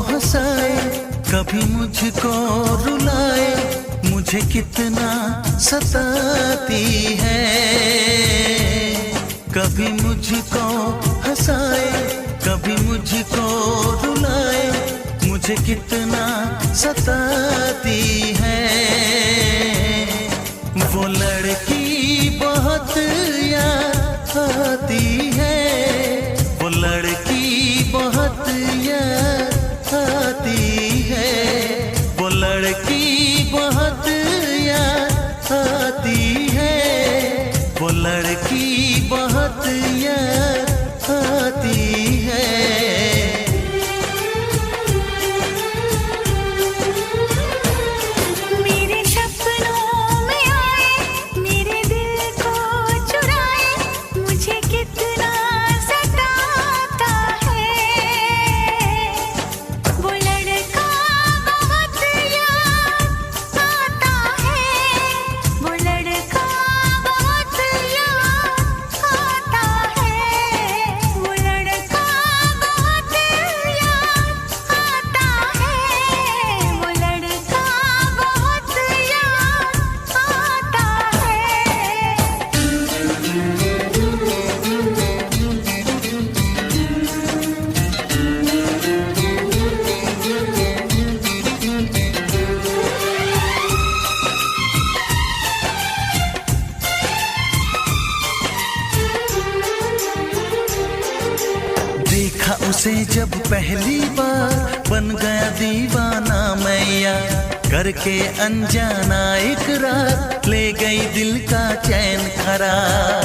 हंसाए, कभी मुझको रुलाए, मुझे कितना सताती है। कभी मुझको हंसाए, कभी मुझको रुलाए, मुझे कितना सताती है। वो लड़की बहुत याद आती है, वो लड़की बहुत याद आती है, वो लड़की बहुत याद आती है, वो लड़की बहुत याद आती है। देखा उसे जब पहली बार, बन गया दीवाना मैया, करके अनजाना इकरार, ले गई दिल का चैन करार।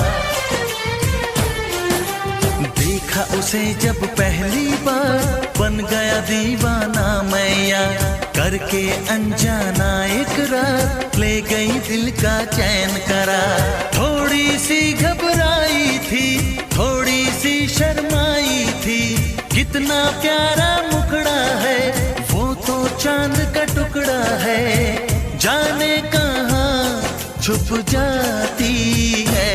देखा उसे जब पहली बार, बन गया दीवाना मैया, करके अनजाना इकरार, ले गई दिल का चैन करार। थोड़ी सी घबराई थी, थोड़ी सी शर्माई थी, कितना प्यारा मुखड़ा है, वो तो चांद का टुकड़ा है, जाने कहाँ छुप जाती है।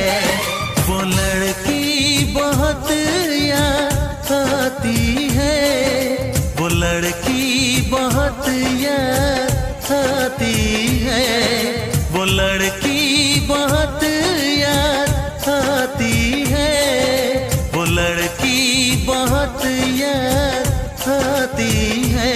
वो लड़की बहुत याद आती है, वो लड़की बहुत याद आती है, वो लड़की बहुत याद आती है, वो लड़की बहुत याद आती है।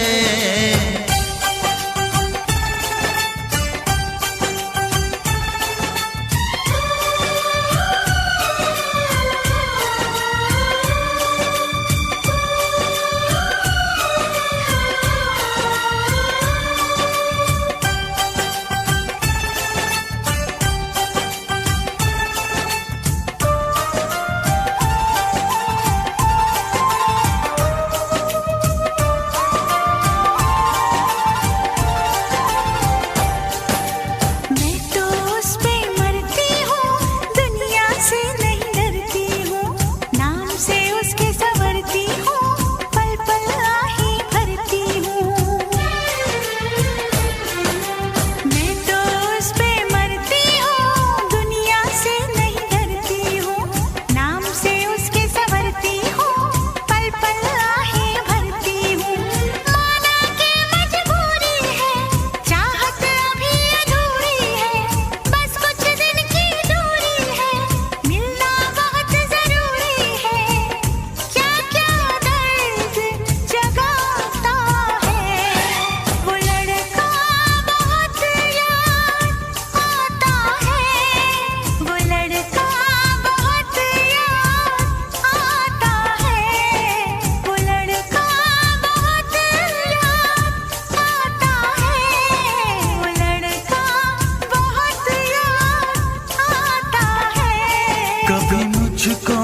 कभी मुझको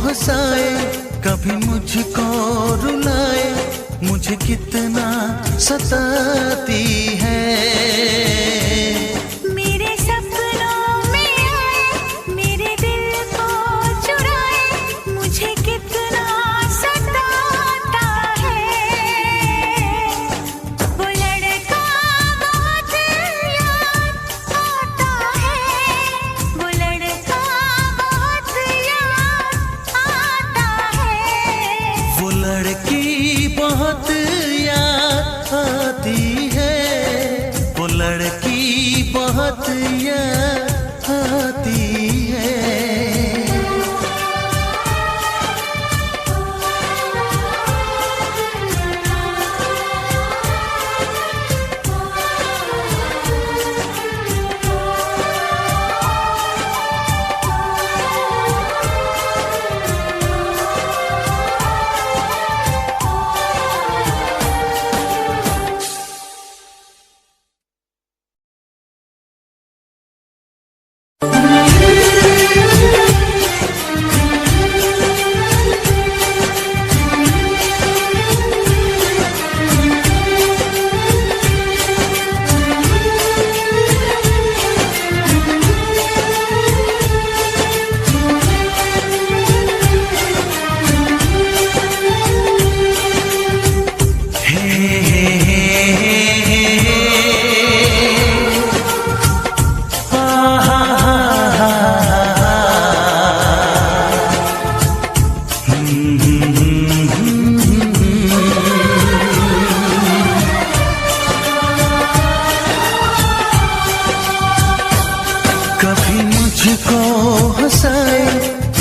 हंसाए, कभी मुझको रुलाए, मुझे कितना सताती है। मेरे सपनों में आए, मेरे दिल को चुराए, मुझे कितना सताता है। वो लड़का बहुत याद आता है, वो लड़का बहुत याद आता है, वो लड़की बहुत याद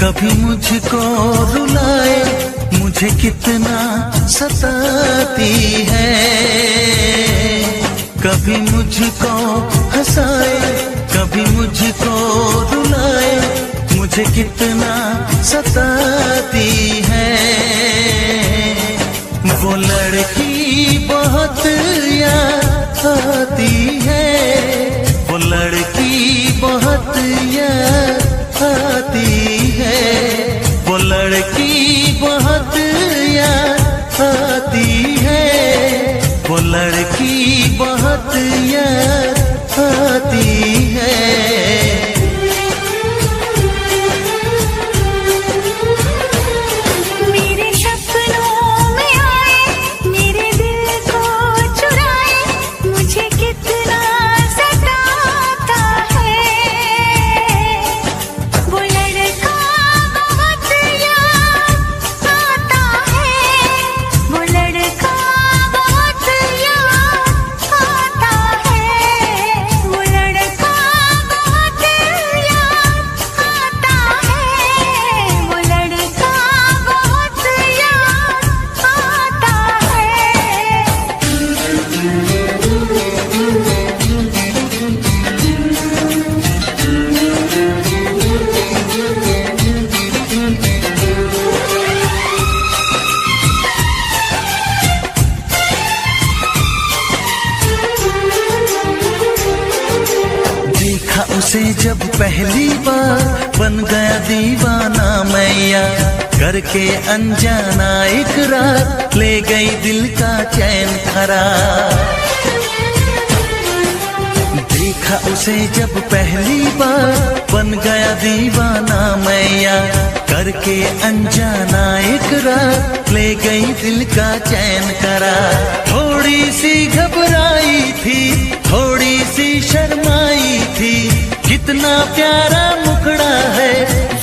कभी मुझको रुलाए, मुझे कितना सताती है। कभी मुझको हंसाए, कभी मुझको रुलाए, मुझे कितना सताती है। वो लड़की बहुत याद आती है, वो लड़की बहुत याद आती है, वो लड़की बहुत याद आती है, वो लड़की बहुत याद आती है। मेरे सपनों में आए, मेरे दिल को चुराए, मुझे कितना सताता है। वो लड़का बहुत याद आता है, वो लड़का बहुत याद आता है, वो लड़का बहुत याद आता है, वो लड़का बहुत याद आता देखा उसे जब पहली बार, बन गया दीवाना मैया। करके अनजाना इकरार, ले गई दिल का चैन करार। देखा उसे जब पहली बार, बन गया दीवाना मैया। करके अनजाना इकरार, ले गई दिल का चैन करार। थोड़ी सी घबराई थी, थोड़ी सी शर्माई थी, कितना प्यारा मुखड़ा है,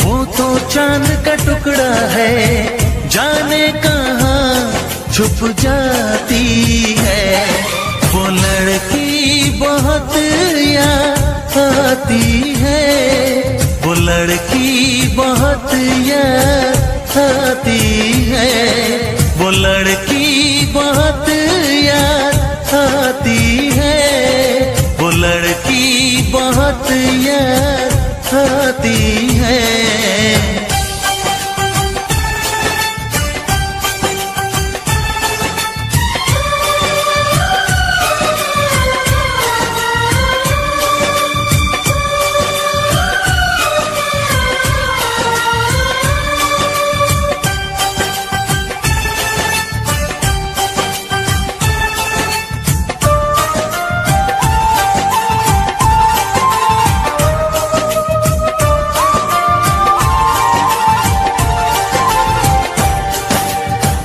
वो तो चांद का टुकड़ा है। जाने कहाँ छुप जाती है, वो लड़की बहुत याद आती है, वो लड़की बहुत याद आती है, वो लड़की बहुत याद आती है, वो लड़की बहुत याद आती है।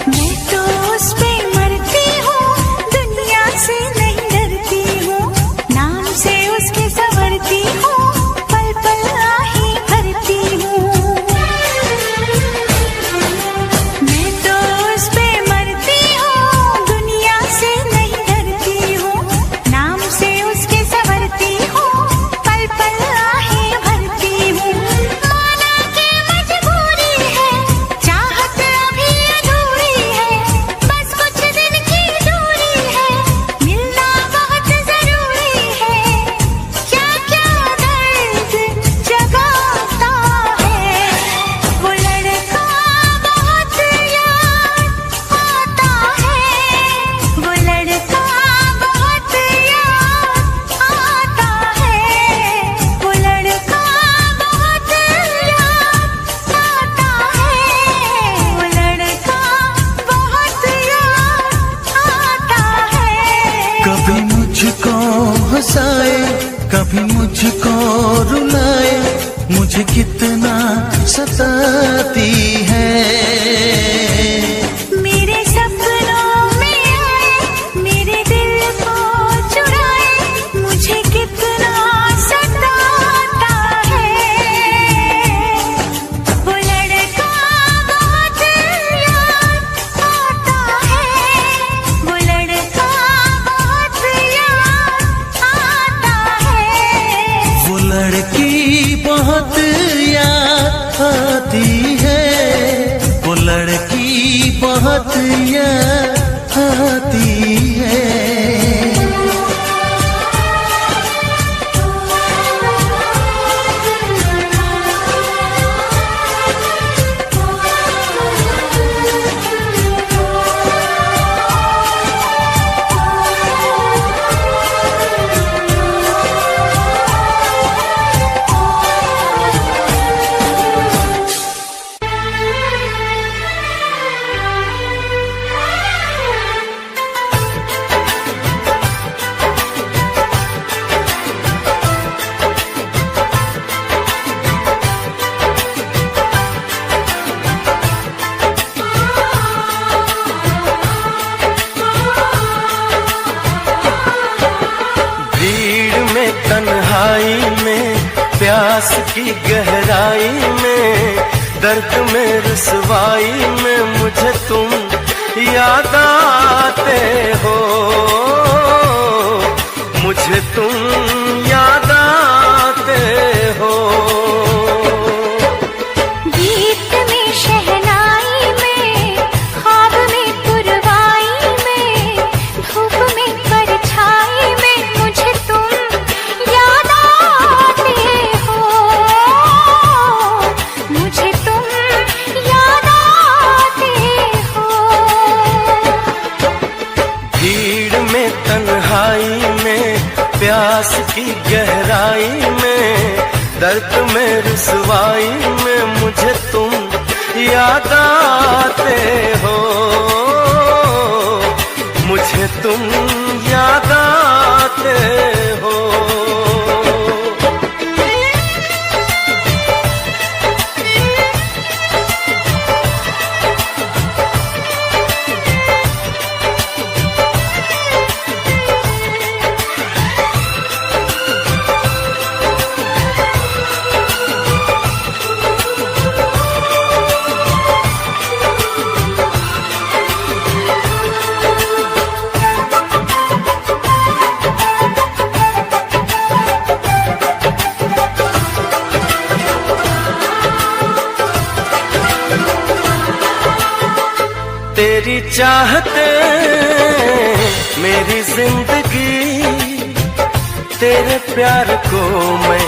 मैं तो उस पे मरती हूँ, दुनिया से नहीं डरती हूँ, नाम से उसके संवरती हूँ, पल पल आही भरती हूँ। मैं तो उस पे मरती हूँ, दुनिया से नहीं डरती हूँ, नाम से उसके संवरती हूँ, पल पल आही भरती हूँ। माना के मजबूरी है, चाहत अभी अधूरी है, बस कुछ दिन की दूरी है, मिलना बहुत जरूरी है। क्या क्या दर्द जगाता है, वो लड़का बहुत याद आता है, वो लड़का बहुत याद आता है, वो लड़का बहुत याद आता है, वो लड़का बहुत याद आता है। कभी मुझको हंसाए, कभी मुझको रुलाए, मुझे कितना सताती है। मेरे सपनों में आए, मेरे दिल को चुराए, मुझे कितना सताता है। वो लड़का बहुत याद आता है, वो लड़का बहुत याद आता है, वो लड़की बहुत याद आती याद आती है। तन्हाई में, प्यास की गहराई में, दर्द में रुसवाई में मुझे तुम याद आते हो, मुझे तुम याद आते हो। गीत में शहनाई में, ख्वाब में पुरवाई में, धूप में परछाई में मुझे तुम याद आते हो, मुझे तुम याद आते हो। भीड़ में तन्हाई में, प्यास की गहराई में, दर्द में रुसवाई में मुझे तुम याद आते हो, मुझे तुम याद आते हो। तेरी चाहते मेरी जिंदगी, तेरे प्यार को मैं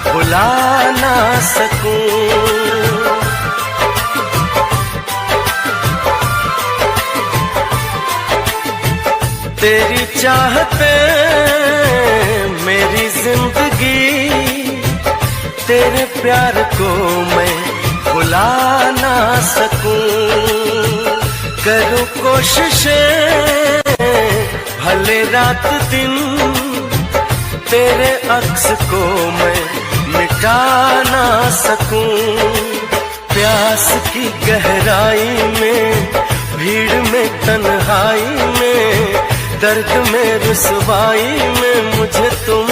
भुला ना सकूं। तेरी चाहते मेरी जिंदगी, तेरे प्यार को मैं भुला ना सकूं। करूं कोशिशें भले रात दिन, तेरे अक्स को मैं मिटा ना सकूं। प्यास की गहराई में, भीड़ में तन्हाई में, दर्द में रुसवाई में मुझे तुम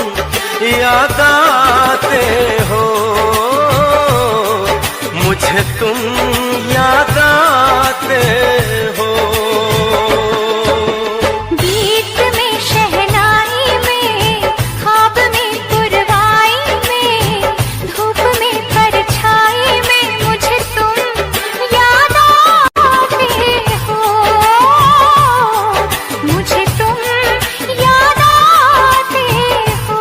याद आते हो, मुझे तुम याद आते हो। गीत में शहनाई में, ख्वाब में पुरवाई में, धूप में परछाई में मुझे तुम याद आते हो, मुझे तुम याद आते हो।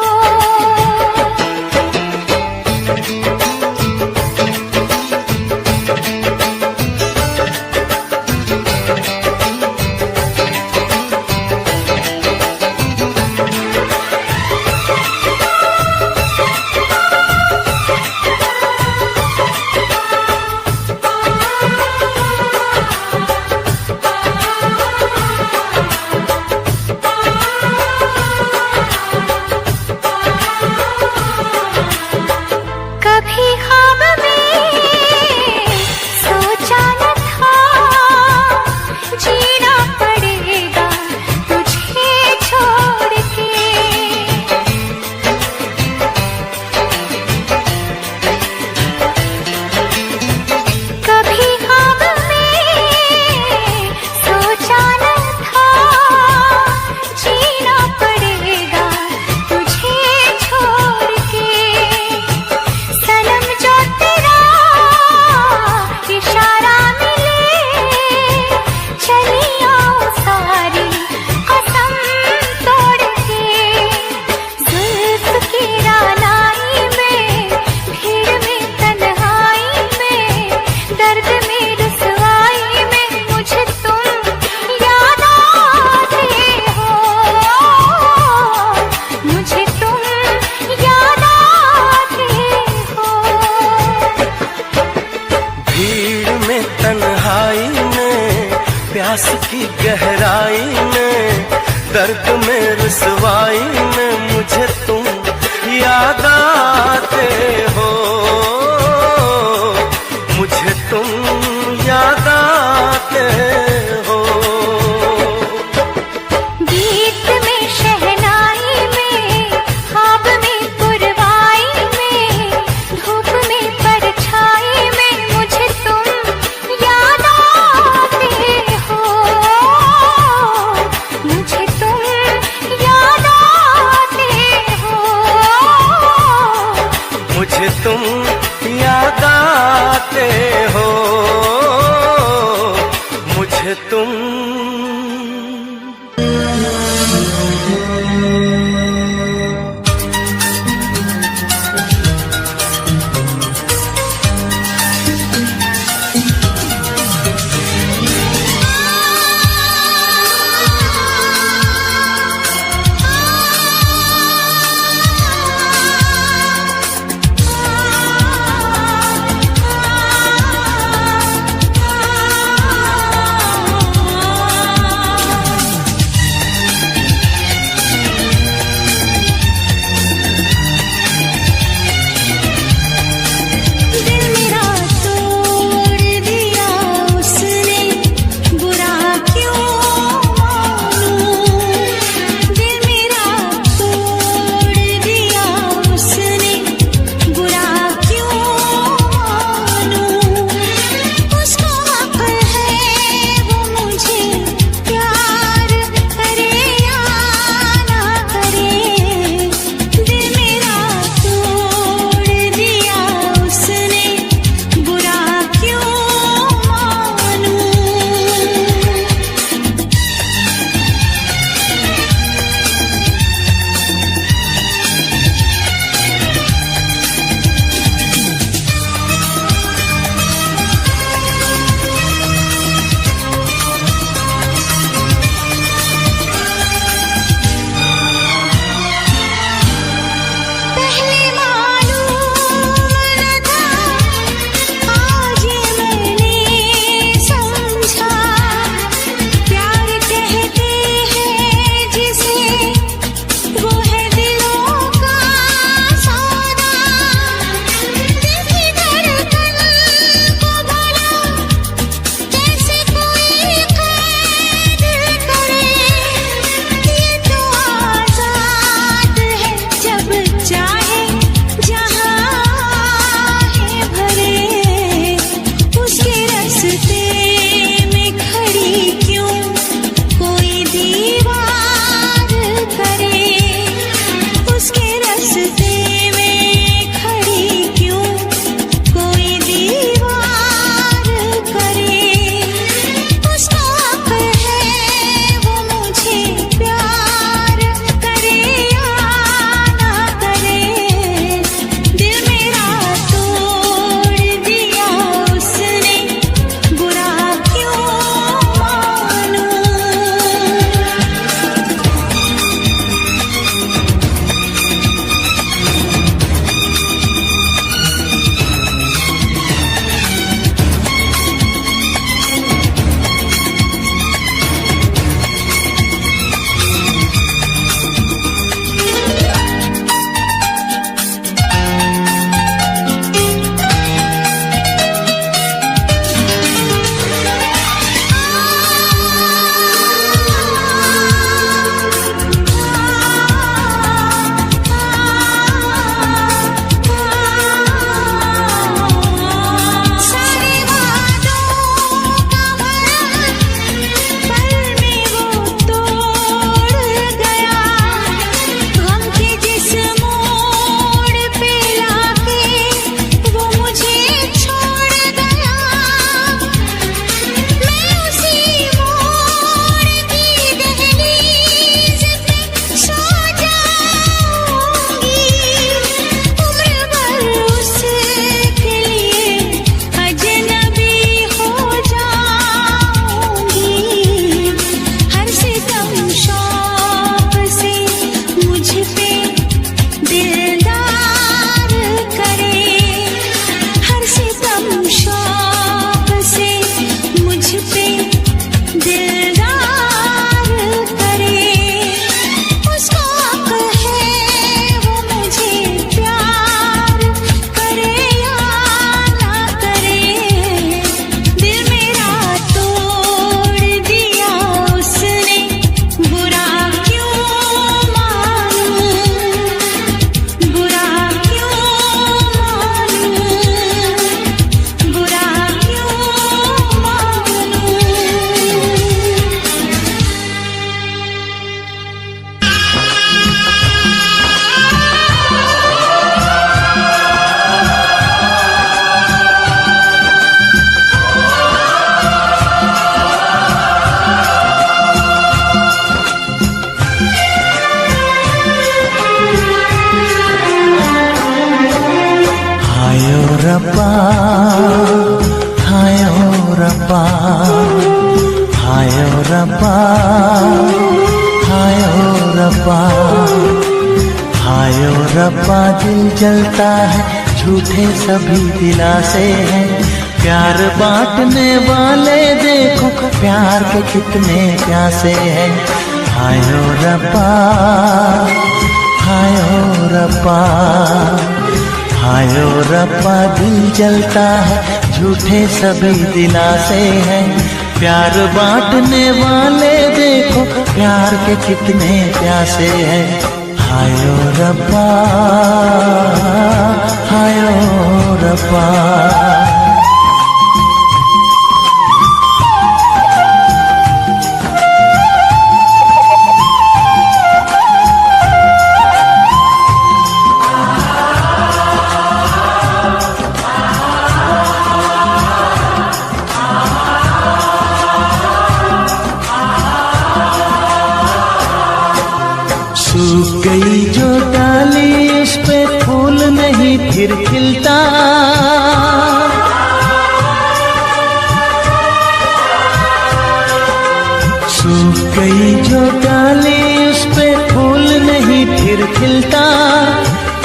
दर्द में रुसवाई में मुझे तुम याद आते हो, मुझे तुम याद आते हो। गीत में शहनाई में, ख्वाब में पुरवाई में, धूप में परछाई में मुझे तुम याद आते हो, मुझे तुम रब्बा, हाय ओ रब्बा दिल जलता है, झूठे सभी दिलासे हैं, प्यार बांटने वाले देखो प्यार के कितने प्यासे हैं। हाय ओ रब्बा, हाय ओ रब्बा, हाय ओ रब्बा दिल जलता है, झूठे सभी दिलासे हैं, प्यार बांटने वाले देखो प्यार के कितने प्यासे हैं। हाय ओ रब्बा, हाय ओ रब्बा। सूख गई जो डाली उस पे फूल नहीं फिर खिलता, सूख गई जो डाली उस पे फूल नहीं फिर खिलता।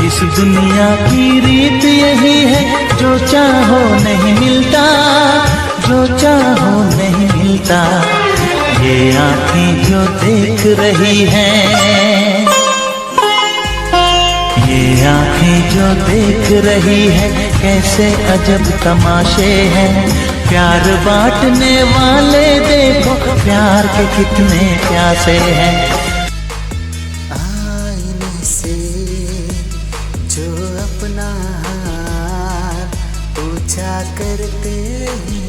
इस दुनिया की रीत यही है, जो चाहो नहीं मिलता, जो चाहो नहीं मिलता। ये आँखें जो देख रही हैं, ये आँखें जो देख रही है, कैसे अजब तमाशे हैं, प्यार बांटने वाले देखो प्यार के कितने प्यासे हैं। आईने से जो अपना हाल पूछा करते हैं,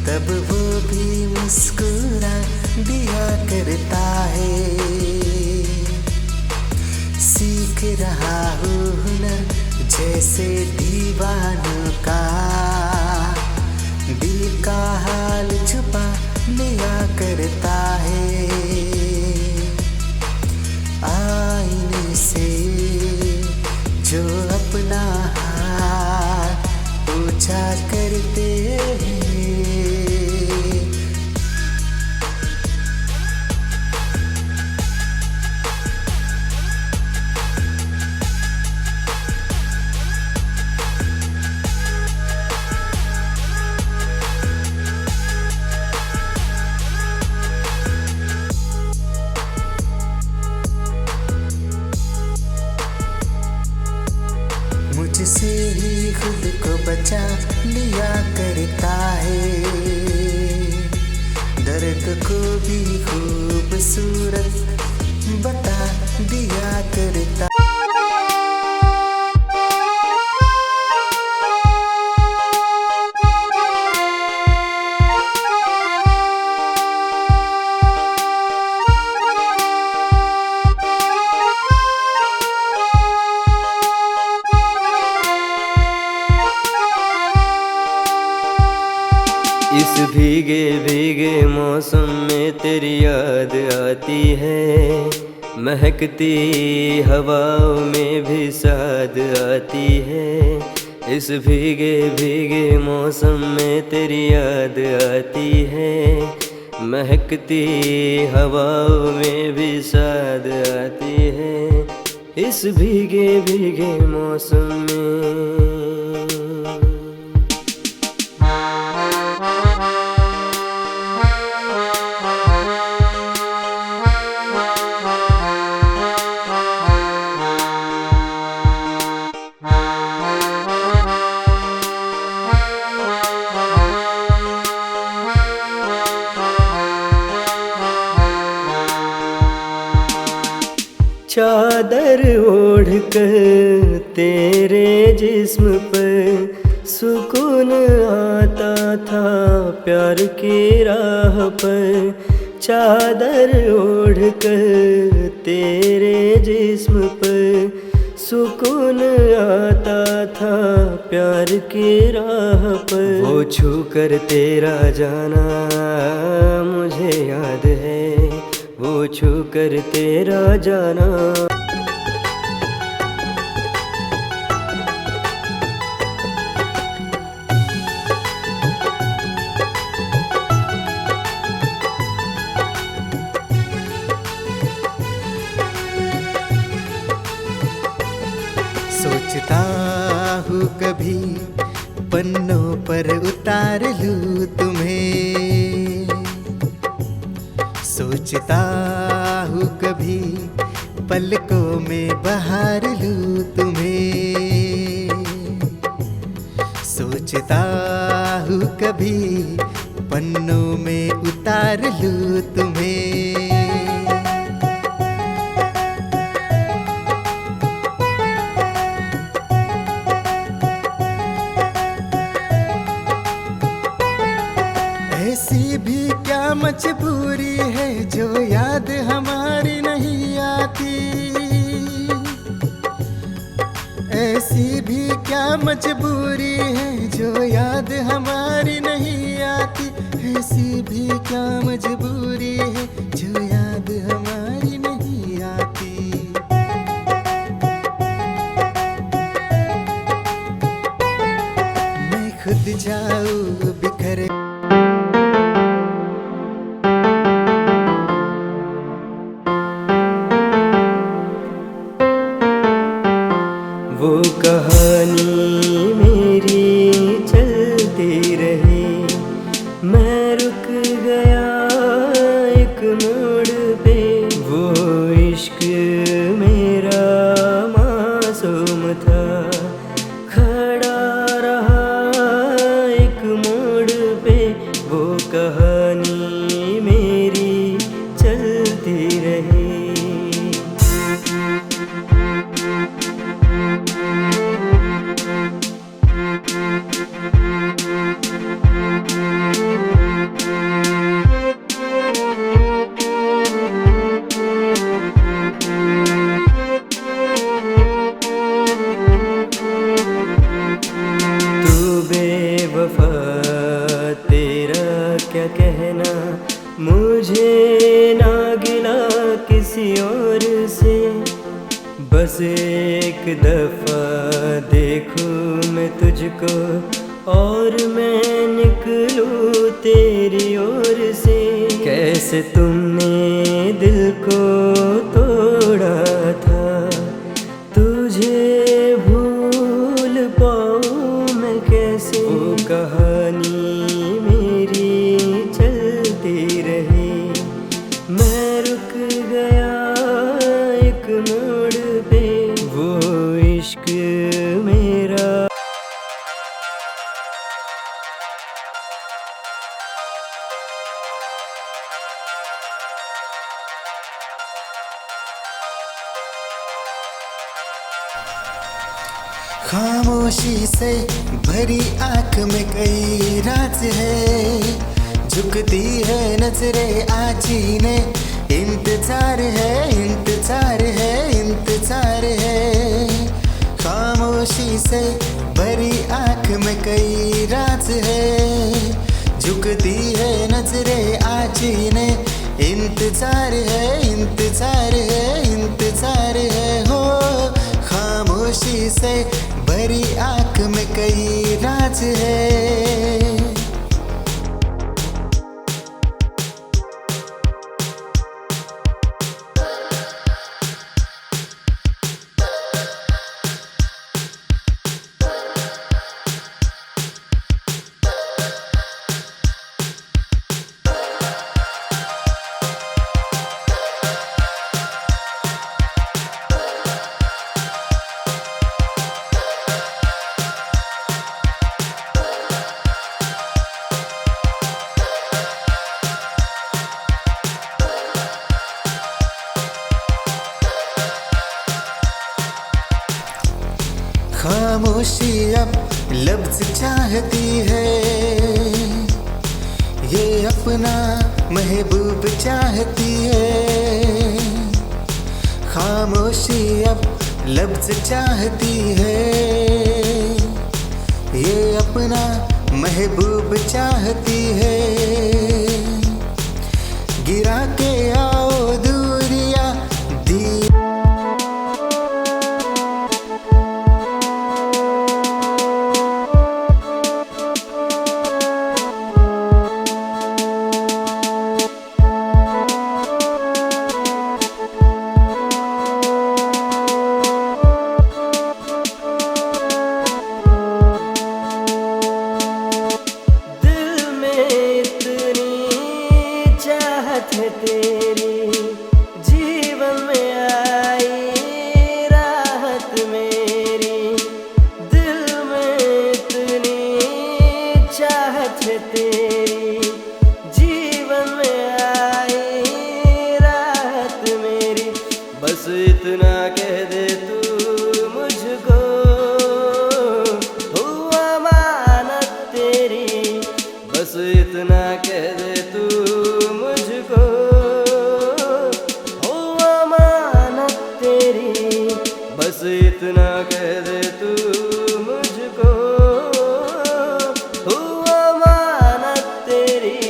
तब वो भी मुस्कुरा दिया करता है। सीख रहा हूँ हुनर जैसे दीवानों का, दिल का हाल छुपा लिया करता है। आईने से जो अपना हाल पूछा करते हैं, मुझसे ही खुद को बचा लिया करता है, दर्द को भी खूबसूरत बता दिया करता। इस भीगे भीगे मौसम में तेरी याद आती है, महकती हवाओं में भी साद आती है। इस भीगे भीगे मौसम में तेरी याद आती है, महकती हवाओं में भी साद आती है। इस भीगे भीगे मौसम में चादर ओढ़ कर तेरे जिस्म पर सुकून आता था प्यार की राह पर। चादर ओढ़ कर तेरे जिस्म पर सुकून आता था प्यार की राह पर। वो छू कर तेरा जाना मुझे याद है, वो छू कर तेरा जाना। हूँ कभी पन्नों पर उतार लूँ तुम्हें, सोचता हूँ कभी पलकों में बहार लूँ तुम्हें, सोचता हूँ कभी पन्नों में उतार लूँ तुम्हें। ऐसी भी क्या मजबूरी है जो याद हमारी नहीं आती, ऐसी भी क्या मजबूरी है जो याद हमारी नहीं आती, ऐसी भी क्या मजबूरी है जो याद हमारी नहीं आती। मैं खुद जाऊँ बिखरे वो कहानी मेरी चलती रही, मैं रुक गया एक मोड़ पे, वो इश्क मेरा मासूम था, खड़ा रहा एक मोड़ पे, वो कहानी मेरी चलती रही। बेवफा तेरा क्या कहना, मुझे ना गिला किसी और से, बस एक दफा देखूं मैं तुझको और मैं निकलूं तेरी ओर से। कैसे तुमने दिल को तोड़ा था, तुझे भूल पाऊं मैं कैसे, वो कहानी मेरी चलती रही, मैं रुक गया एक मोड़ पे, वो इश्क मेरा। खामोशी से भरी आँख में कई राज है, झुकती है नजरें आजीने, इंतजार है इंतजार है इंतजार है। खामोशी से भरी आँख में कई राज है, झुकती है नजरें आजीने, इंतजार है इंतजार है इंतजार है। हो खामोशी से भरी आँख में कई राज है। खामोशी अब लफ्ज चाहती है, ये अपना महबूब चाहती है। खामोशी अब लफ्ज चाहती है, ये अपना महबूब चाहती है। गिरा के आओ दूरिया दी बस इतना कह दे तू मुझको, हुआ मानत तेरी। बस इतना कह दे तू मुझको, हुआ मानत तेरी। बस इतना कह दे तू मुझको, हुआ मानत तेरी।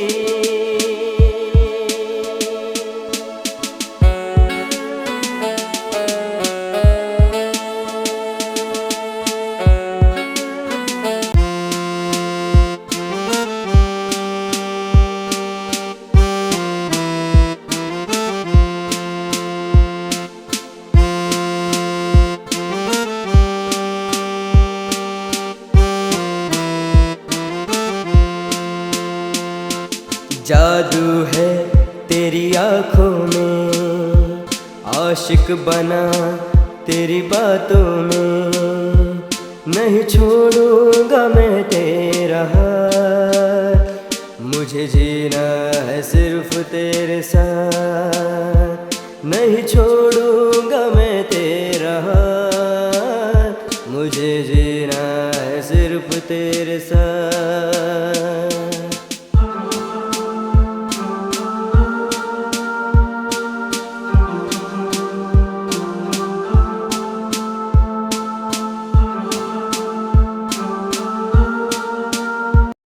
जादू है तेरी आँखों में, आशिक बना तेरी बातों में। नहीं छोड़ूंगा मैं तेरा हाथ, मुझे जीना है सिर्फ तेरे साथ। नहीं छोड़ूंगा मैं तेरा हाथ, मुझे जीना है सिर्फ तेरे साथ।